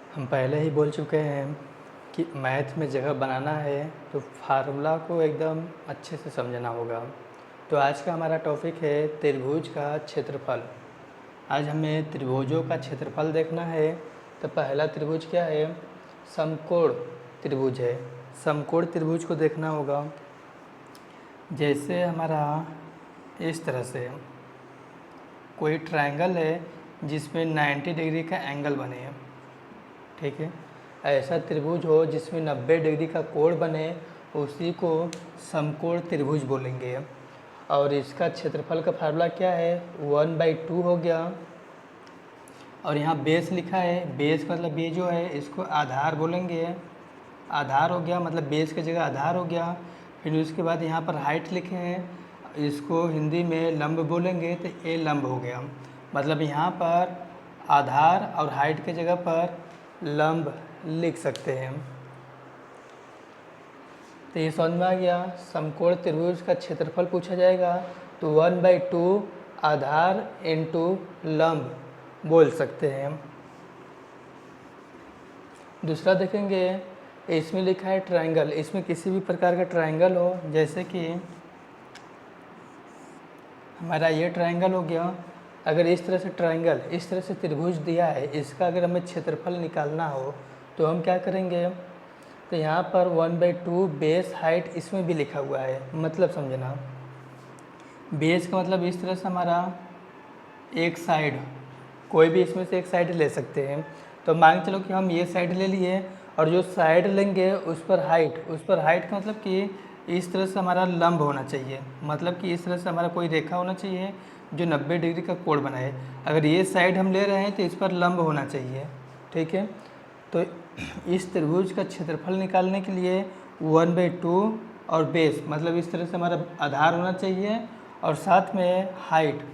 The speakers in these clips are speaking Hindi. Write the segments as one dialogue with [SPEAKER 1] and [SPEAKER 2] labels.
[SPEAKER 1] हम पहले ही बोल चुके हैं कि मैथ में जगह बनाना है तो फार्मूला को एकदम अच्छे से समझना होगा। तो आज का हमारा टॉपिक है त्रिभुज का क्षेत्रफल। आज हमें त्रिभुजों का क्षेत्रफल देखना है। तो पहला त्रिभुज क्या है? समकोण त्रिभुज है। समकोण त्रिभुज को देखना होगा। जैसे हमारा इस तरह से कोई ट्रायंगल है जिसमें 90 डिग्री का एंगल बने, ठीक है। ऐसा त्रिभुज हो जिसमें 90 डिग्री का कोण बने, उसी को समकोण त्रिभुज बोलेंगे। और इसका क्षेत्रफल का फार्मूला क्या है? 1/2 हो गया। और यहाँ बेस लिखा है। बेस का मतलब ये जो है इसको आधार बोलेंगे। आधार हो गया, मतलब बेस की जगह आधार हो गया। फिर उसके बाद यहाँ पर हाइट लिखे हैं, इसको हिंदी में लंब बोलेंगे, तो ए लंब हो गया। मतलब यहाँ पर आधार और हाइट की जगह पर लंब लिख सकते हैं। तो ये समझ में आ गया। समकोण त्रिभुज का क्षेत्रफल पूछा जाएगा तो 1/2 आधार इंटू लंब बोल सकते हैं। दूसरा देखेंगे, इसमें लिखा है ट्रायंगल। इसमें किसी भी प्रकार का ट्रायंगल हो, जैसे कि हमारा ये ट्रायंगल हो गया। अगर इस तरह से ट्रायंगल, इस तरह से त्रिभुज दिया है, इसका अगर हमें क्षेत्रफल निकालना हो तो हम क्या करेंगे? तो यहाँ पर 1/2 बेस हाइट इसमें भी लिखा हुआ है, मतलब समझना। बेस का मतलब इस तरह से हमारा एक साइड, कोई भी इसमें से एक साइड ले सकते हैं। तो मान चलो कि हम ये साइड ले लिए और जो साइड लेंगे उस पर हाइट का मतलब कि इस तरह से हमारा लंब होना चाहिए, मतलब कि इस तरह से हमारा कोई रेखा होना चाहिए जो 90 डिग्री का कोण बनाए। अगर ये साइड हम ले रहे हैं तो इस पर लंब होना चाहिए, ठीक है। तो इस त्रिभुज का क्षेत्रफल निकालने के लिए 1/2 और बेस, मतलब इस तरह से हमारा आधार होना चाहिए और साथ में हाइट,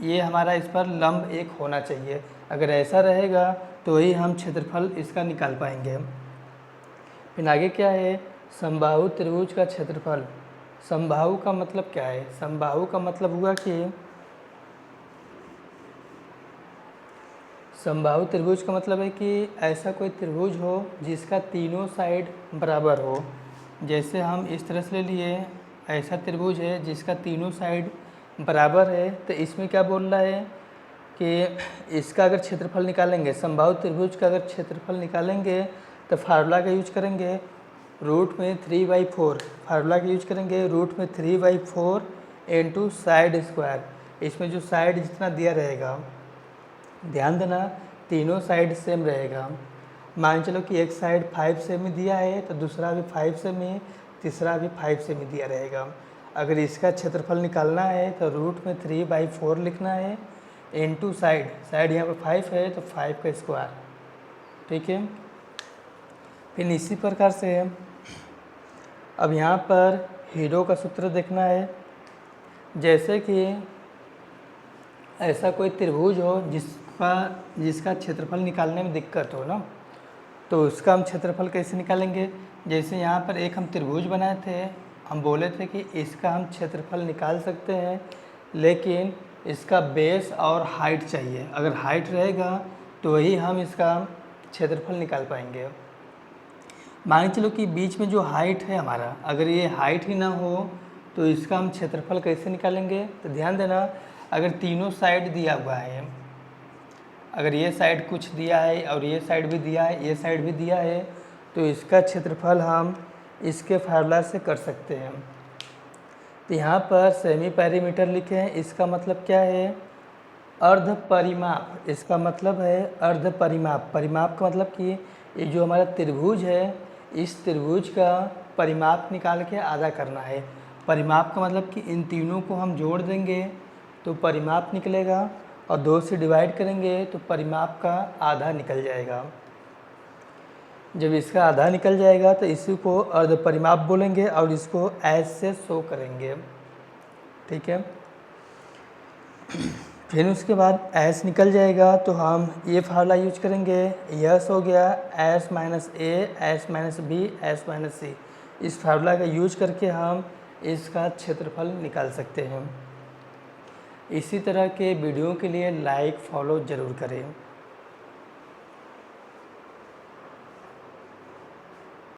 [SPEAKER 1] ये हमारा इस पर लंब एक होना चाहिए। अगर ऐसा रहेगा तो ही हम क्षेत्रफल इसका निकाल पाएंगे। फिर आगे क्या है? समबाहु त्रिभुज का क्षेत्रफल। समबाहु का मतलब क्या है? समबाहु का मतलब हुआ कि समबाहु त्रिभुज का मतलब है कि ऐसा कोई त्रिभुज हो जिसका तीनों साइड बराबर हो। जैसे हम इस तरह से ले लिए, ऐसा त्रिभुज है जिसका तीनों साइड बराबर है। तो इसमें क्या बोल रहा है कि इसका अगर क्षेत्रफल निकालेंगे, समबाहु त्रिभुज का अगर क्षेत्रफल निकालेंगे तो फार्मूला का यूज करेंगे √3/4। फार्मूला का यूज करेंगे √3/4 इंटू साइड स्क्वायर। इसमें जो साइड जितना दिया रहेगा, ध्यान देना, तीनों साइड सेम रहेगा। मान चलो कि एक साइड 5 सेमी दिया है तो दूसरा भी 5 सेमी, तीसरा भी 5 सेमी दिया रहेगा। अगर इसका क्षेत्रफल निकालना है तो √3/4 लिखना है इंटू साइड यहाँ पर 5 है तो 5 का स्क्वायर, ठीक है। फिर इसी प्रकार से अब यहाँ पर हीरो का सूत्र देखना है। जैसे कि ऐसा कोई त्रिभुज हो जिसका क्षेत्रफल निकालने में दिक्कत हो ना, तो उसका हम क्षेत्रफल कैसे निकालेंगे? जैसे यहाँ पर एक हम त्रिभुज बनाए थे, हम बोले थे कि इसका हम क्षेत्रफल निकाल सकते हैं, लेकिन इसका बेस और हाइट चाहिए। अगर हाइट रहेगा तो ही हम इसका क्षेत्रफल निकाल पाएंगे। मान चलो कि बीच में जो हाइट है हमारा, अगर ये हाइट ही ना हो तो इसका हम क्षेत्रफल कैसे निकालेंगे? तो ध्यान देना, अगर तीनों साइड दिया हुआ है, अगर ये साइड कुछ दिया है और ये साइड भी दिया है, ये साइड भी दिया है, तो इसका क्षेत्रफल हम इसके फार्मूला से कर सकते हैं। तो यहाँ पर सेमी पेरीमीटर लिखे हैं, इसका मतलब क्या है? अर्ध परिमाप। इसका मतलब है अर्ध परिमाप। परिमाप का मतलब कि ये जो हमारा त्रिभुज है, इस त्रिभुज का परिमाप निकाल के आधा करना है। परिमाप का मतलब कि इन तीनों को हम जोड़ देंगे तो परिमाप निकलेगा, और 2 से डिवाइड करेंगे तो परिमाप का आधा निकल जाएगा। जब इसका आधा निकल जाएगा तो इसी को अर्ध परिमाप बोलेंगे और इसको एज से शो करेंगे, ठीक है। फिर उसके बाद एस निकल जाएगा तो हम ये फार्मूला यूज करेंगे। यस हो गया S-A, S-B, S-C। इस फार्मूला का यूज करके हम इसका क्षेत्रफल निकाल सकते हैं। इसी तरह के वीडियो के लिए लाइक फॉलो ज़रूर करें।